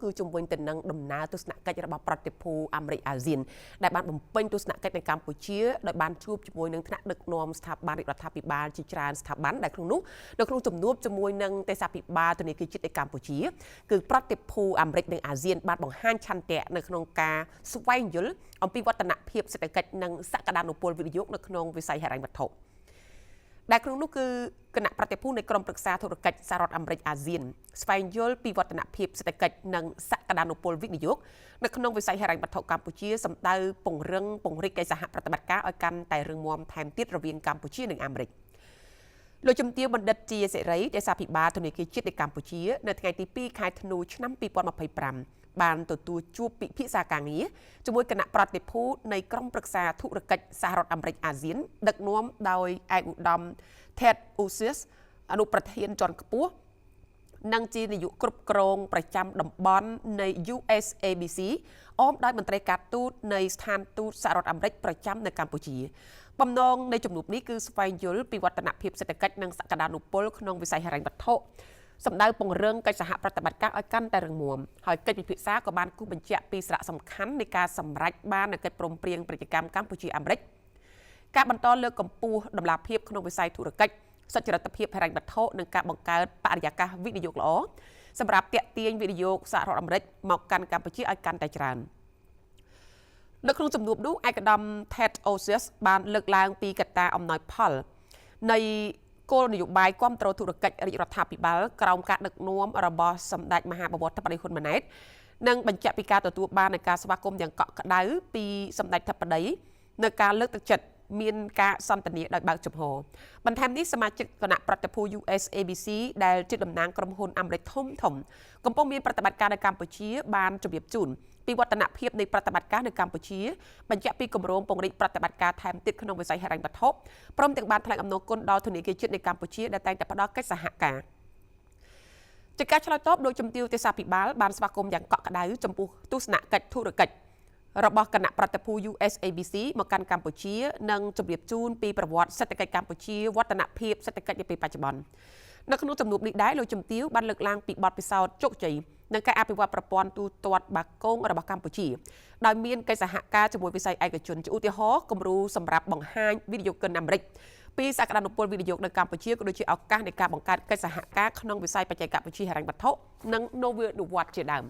គឺជំវិញទៅនឹងដំណើរទស្សនកិច្ចរបស់ប្រតិភូអាមេរិកអាស៊ានដែលបានបំពេញទស្សនកិច្ចនៅកម្ពុជាដោយបានជួបជាមួយនឹងថ្នាក់ដឹកនាំស្ថាប័នរដ្ឋាភិបាលជាច្រើនស្ថាប័នដែលក្នុងនោះនៅក្នុងជំនួបជាមួយនឹងទេសភិបាលធនាគារជាតិនៃកម្ពុជាគឺប្រតិភូអាមេរិកនិងអាស៊ានបានបង្ហាញឆន្ទៈនៅក្នុងការស្វែងយល់អំពីវឌ្ឍនភាពសេដ្ឋកិច្ចនិងសក្តានុពលវិនិយោគនៅក្នុងវិស័យហិរញ្ញវត្ថុដែលក្នុងនោះគឺគណៈប្រតិភូនៃក្រមប្រឹក្សាធុរកិច្ចសហរដ្ឋអាមេរិកអាស៊ានស្វែងយល់ពីវឌ្ឍនភាពសេដ្ឋកិច្ចនិងសក្តានុពលវិនិយោគនៅក្នុងវិស័យហិរញ្ញវត្ថុកម្ពុជាសម្ដៅពង្រីកកិច្ចសហប្រតិបត្តិការឲ្យកាន់តែរឹងមាំថែមទៀតរវាងកម្ពុជានិងអាមេរិកលោកជំទាវបណ្ឌិតជាសេរីទេសភិបាលធនាគារជាតិនៃកម្ពុជានៅថ្ងៃទី2ខែធ្នូឆ្នាំ2025បានទទួលជួបពិភាក្សាការងារជាមួយគណៈប្រតិភូនៃក្រមប្រឹក្សាធុរកិច្ចសហរដ្ឋអាមេរិកអាស៊ានដឹកនាំដោយឯកឧត្តម Ted Osius អនុប្រធានជាន់ខ្ពស់និងជានាយកគ្រប់គ្រងប្រចាំតំបន់នៃ USABC អមដោយមន្ត្រីការទូតនៃស្ថានទូតសហរដ្ឋអាមេរិកប្រចាំនៅកម្ពុជាបំណងនៃជំនួបនេះគឺស្វែងយល់ពីវឌ្ឍនភាពសេដ្ឋកិច្ចនិងសក្តានុពលក្នុងវិស័យហិរញ្ញវត្ថុសម្ដៅពង្រឹងកិច្ចសហប្រតិបត្តិការឲ្យកាន់តែរឹងមាំហើយកិច្ចពិភាក្សាក៏បានគូសបញ្ជាក់ពីសារៈសំខាន់នៃការសម្រេចបាននូវកិច្ចព្រមព្រៀងពាណិជ្ជកម្មកម្ពុជាអាមេរិកការបន្តលើកកម្ពស់តម្លាភាពក្នុងវិស័យធុរកិច្ចសុចរិតភាពហិរញ្ញវត្ថុនិងការបង្កើតបរិយាកាសវិនិយោគល្អសម្រាប់ទាក់ទាញវិនិយោគសហរដ្ឋអាមេរិកមកកាន់កម្ពុជាឲ្យកាន់តែច្រើននៅក្នុងជំនួបនោះឯកឧត្តម Ted Osius បានលើកឡើងពីកត្តាអំណោយផលនៃគោលនយោបាយគាំទ្រធុរកិច្ចរាជរដ្ឋាភិបាលក្រោមការដឹកនាំរបស់សម្ដេចមហាបវរធិបតីហ៊ុនម៉ាណែតនិងបញ្ជាក់ពីការទទួលបាននៃការស្វាគមន៍យ៉ាងកក់ក្ដៅពីសម្ដេចធិបតីនៅការលើកទឹកចិត្តមានការសន្ទនាដោយបើកចំហបន្ថែមនេះសមាជិកគណៈប្រតិភូ USABC ដែលជាតំណាងក្រុមហ៊ុនអាមេរិកធំកំពុងមានប្រតិបត្តិការនៅកម្ពុជាបានជម្រាបជូនពីវឌ្ឍនភាពនៃប្រតិបត្តិការនៅកម្ពុជាបញ្ជាក់ពីគម្រោងពង្រីកប្រតិបត្តិការថែមទៀតក្នុងវិស័យហិរញ្ញវត្ថុព្រមទាំងបានថ្លែងអំណរគុណដល់ធនាគារជាតិនៃកម្ពុជាដែលតែងតែផ្ដល់កិច្ចសហការជាការឆ្លើយតបលោកជំទាវទេសភិបាលបានស្វាគមន៍យ៉ាងកក់ក្ដៅចំពោះទស្សនកិច្ចធុរកិច្ចរបស់គណៈប្រតិភូ USABC មកកាន់កម្ពុជានិងជម្រាបជូនពីប្រវត្តិសេដ្ឋកិច្ចកម្ពុជាវឌ្ឍនភាពសេដ្ឋកិច្ចនាពេលបច្ចុប្បន្ននៅក្នុងជំនួបនេះដែរលោកជំទាវបានលើកឡើងពីបទពិសោធន៍ជោគជ័យនិងការអភិវឌ្ឍប្រព័ន្ធទូទាត់បាគងរបស់កម្ពុជាដោយមានកិច្ចសហការជាមួយវិស័យឯកជនជាឧទាហរណ៍គំរូសម្រាប់បង្ហាញវិនិយោគិនអាមេរិកពីសក្តានុពលវិនិយោគនៅកម្ពុជាក៏ដូចជាឱកាសនៃការបង្កើតកិច្ចសហការក្នុងវិស័យបច្ចេកវិទ្យាហិរញ្ញវត្ថុនិងនវានុវត្តន៍ជាដើម